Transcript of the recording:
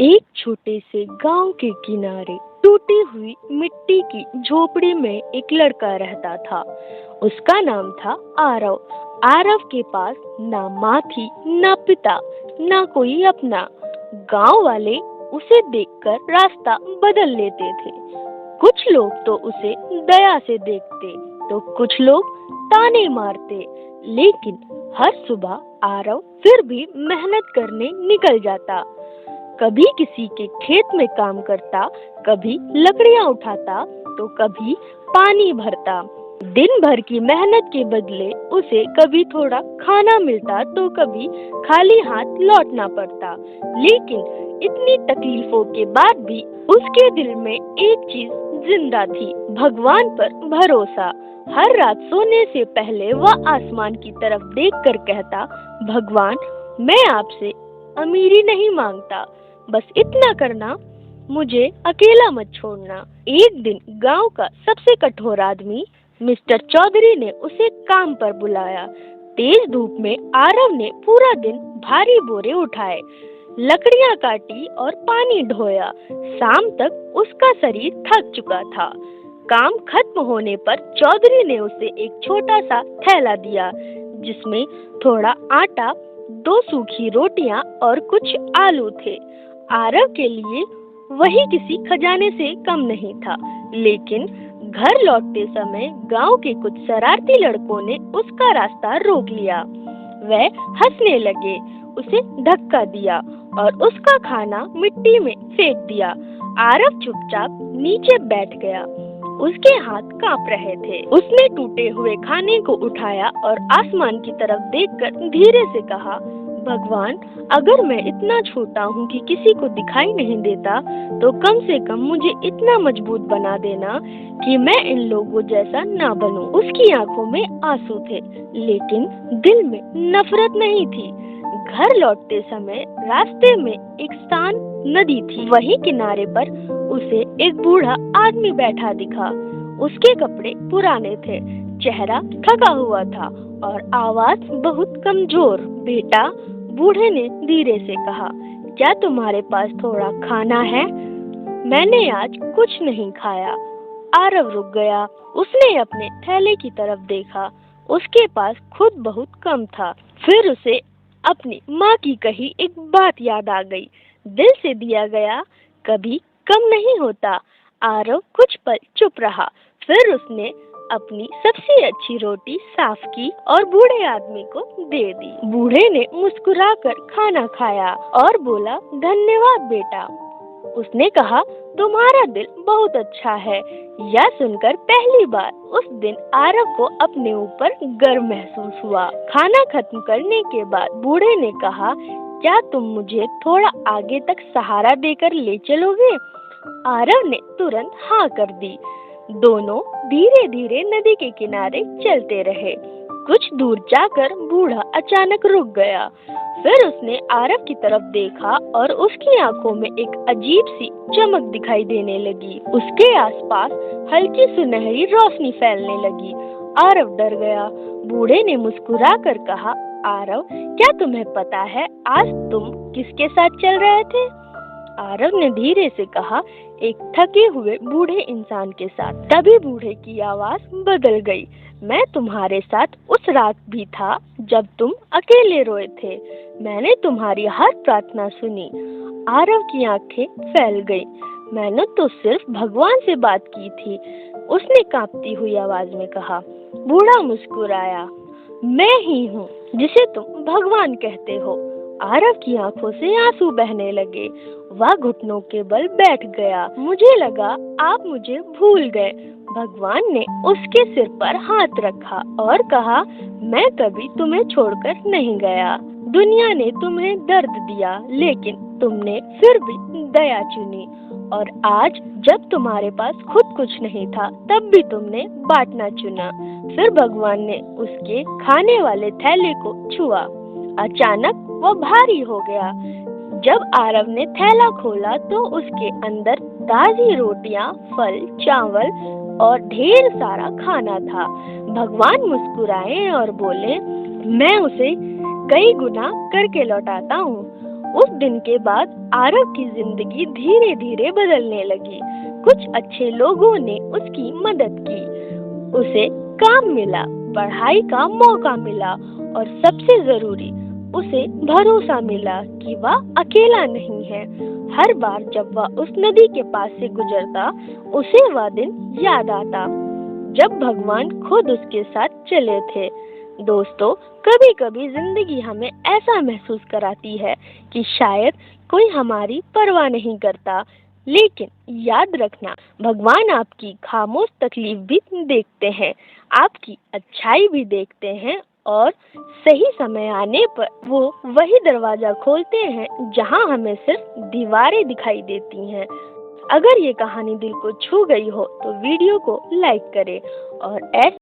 एक छोटे से गांव के किनारे टूटी हुई मिट्टी की झोपड़ी में एक लड़का रहता था। उसका नाम था आरव। आरव के पास ना माँ थी, ना पिता, ना कोई अपना। गांव वाले उसे देखकर रास्ता बदल लेते थे। कुछ लोग तो उसे दया से देखते, तो कुछ लोग ताने मारते। लेकिन हर सुबह आरव फिर भी मेहनत करने निकल जाता। कभी किसी के खेत में काम करता, कभी लकड़ियां उठाता, तो कभी पानी भरता। दिन भर की मेहनत के बदले उसे कभी थोड़ा खाना मिलता, तो कभी खाली हाथ लौटना पड़ता। लेकिन इतनी तकलीफों के बाद भी उसके दिल में एक चीज जिंदा थी, भगवान पर भरोसा। हर रात सोने से पहले वह आसमान की तरफ देखकर कहता, भगवान, मैं आपसे अमीरी नहीं मांगता, बस इतना करना, मुझे अकेला मत छोड़ना। एक दिन गांव का सबसे कठोर आदमी मिस्टर चौधरी ने उसे काम पर बुलाया। तेज धूप में आरव ने पूरा दिन भारी बोरे उठाए, लकड़ियां काटी और पानी ढोया। शाम तक उसका शरीर थक चुका था। काम खत्म होने पर चौधरी ने उसे एक छोटा सा थैला दिया, जिसमें थोड़ा आटा, 2 सूखी रोटियां और कुछ आलू थे। आरव के लिए वही किसी खजाने से कम नहीं था। लेकिन घर लौटते समय गांव के कुछ शरारती लड़कों ने उसका रास्ता रोक लिया। वह हंसने लगे, उसे धक्का दिया और उसका खाना मिट्टी में फेंक दिया। आरव चुपचाप नीचे बैठ गया। उसके हाथ कांप रहे थे। उसने टूटे हुए खाने को उठाया और आसमान की तरफ देखकर धीरे से कहा, भगवान, अगर मैं इतना छोटा हूँ कि किसी को दिखाई नहीं देता, तो कम से कम मुझे इतना मजबूत बना देना कि मैं इन लोगों जैसा ना बनूं। उसकी आंखों में आंसू थे, लेकिन दिल में नफरत नहीं थी। घर लौटते समय रास्ते में एक शांत नदी थी। वही किनारे पर उसे एक बूढ़ा आदमी बैठा दिखा। उसके कपड़े पुराने थे, चेहरा थका हुआ था और आवाज बहुत कमजोर। बेटा, बूढ़े ने धीरे से कहा, क्या तुम्हारे पास थोड़ा खाना है? मैंने आज कुछ नहीं खाया। आरव रुक गया। उसने अपने थैले की तरफ देखा। उसके पास खुद बहुत कम था। फिर उसे अपनी माँ की कही एक बात याद आ गई, दिल से दिया गया कभी कम नहीं होता। आरव कुछ पल चुप रहा। फिर उसने अपनी सबसे अच्छी रोटी साफ की और बूढ़े आदमी को दे दी। बूढ़े ने मुस्कुराकर खाना खाया और बोला, धन्यवाद बेटा। उसने कहा, तुम्हारा दिल बहुत अच्छा है। यह सुनकर पहली बार उस दिन आरव को अपने ऊपर गर्व महसूस हुआ। खाना खत्म करने के बाद बूढ़े ने कहा, क्या तुम मुझे थोड़ा आगे तक सहारा देकर ले चलोगे? आरव ने तुरंत हाँ कर दी। दोनों धीरे धीरे नदी के किनारे चलते रहे। कुछ दूर जाकर बूढ़ा अचानक रुक गया। फिर उसने आरव की तरफ देखा और उसकी आंखों में एक अजीब सी चमक दिखाई देने लगी। उसके आसपास हल्की सुनहरी रोशनी फैलने लगी। आरव डर गया। बूढ़े ने मुस्कुराकर कहा, आरव, क्या तुम्हें पता है आज तुम किसके साथ चल रहे थे? आरव ने धीरे से कहा, एक थके हुए बूढ़े इंसान के साथ। तभी बूढ़े की आवाज बदल गई, मैं तुम्हारे साथ उस रात भी था जब तुम अकेले रोए थे। मैंने तुम्हारी हर प्रार्थना सुनी। आरव की आंखें फैल गईं। मैंने तो सिर्फ भगवान से बात की थी, उसने कांपती हुई आवाज में कहा। बूढ़ा मुस्कुराया, मैं ही हूँ जिसे तुम भगवान कहते हो। आरव की आंखों से आंसू बहने लगे। वह घुटनों के बल बैठ गया। मुझे लगा आप मुझे भूल गए। भगवान ने उसके सिर पर हाथ रखा और कहा, मैं कभी तुम्हें छोड़कर नहीं गया। दुनिया ने तुम्हें दर्द दिया, लेकिन तुमने फिर भी दया चुनी। और आज जब तुम्हारे पास खुद कुछ नहीं था, तब भी तुमने बांटना चुना। फिर भगवान ने उसके खाने वाले थैले को छुआ। अचानक वो भारी हो गया। जब आरव ने थैला खोला तो उसके अंदर ताजी रोटियां, फल, चावल और ढेर सारा खाना था। भगवान मुस्कुराए और बोले, मैं उसे कई गुना करके लौटाता हूँ। उस दिन के बाद आरव की जिंदगी धीरे धीरे बदलने लगी। कुछ अच्छे लोगों ने उसकी मदद की, उसे काम मिला, पढ़ाई का मौका मिला और सबसे जरूरी उसे भरोसा मिला कि वह अकेला नहीं है। हर बार जब वह उस नदी के पास से गुजरता, उसे वह दिन याद आता जब भगवान खुद उसके साथ चले थे। दोस्तों, कभी कभी जिंदगी हमें ऐसा महसूस कराती है कि शायद कोई हमारी परवाह नहीं करता, लेकिन याद रखना, भगवान आपकी खामोश तकलीफ भी देखते हैं, आपकी अच्छाई भी देखते हैं और सही समय आने पर वो वही दरवाजा खोलते हैं जहां हमें सिर्फ दीवारें दिखाई देती हैं। अगर ये कहानी दिल को छू गई हो तो वीडियो को लाइक करें और ऐसे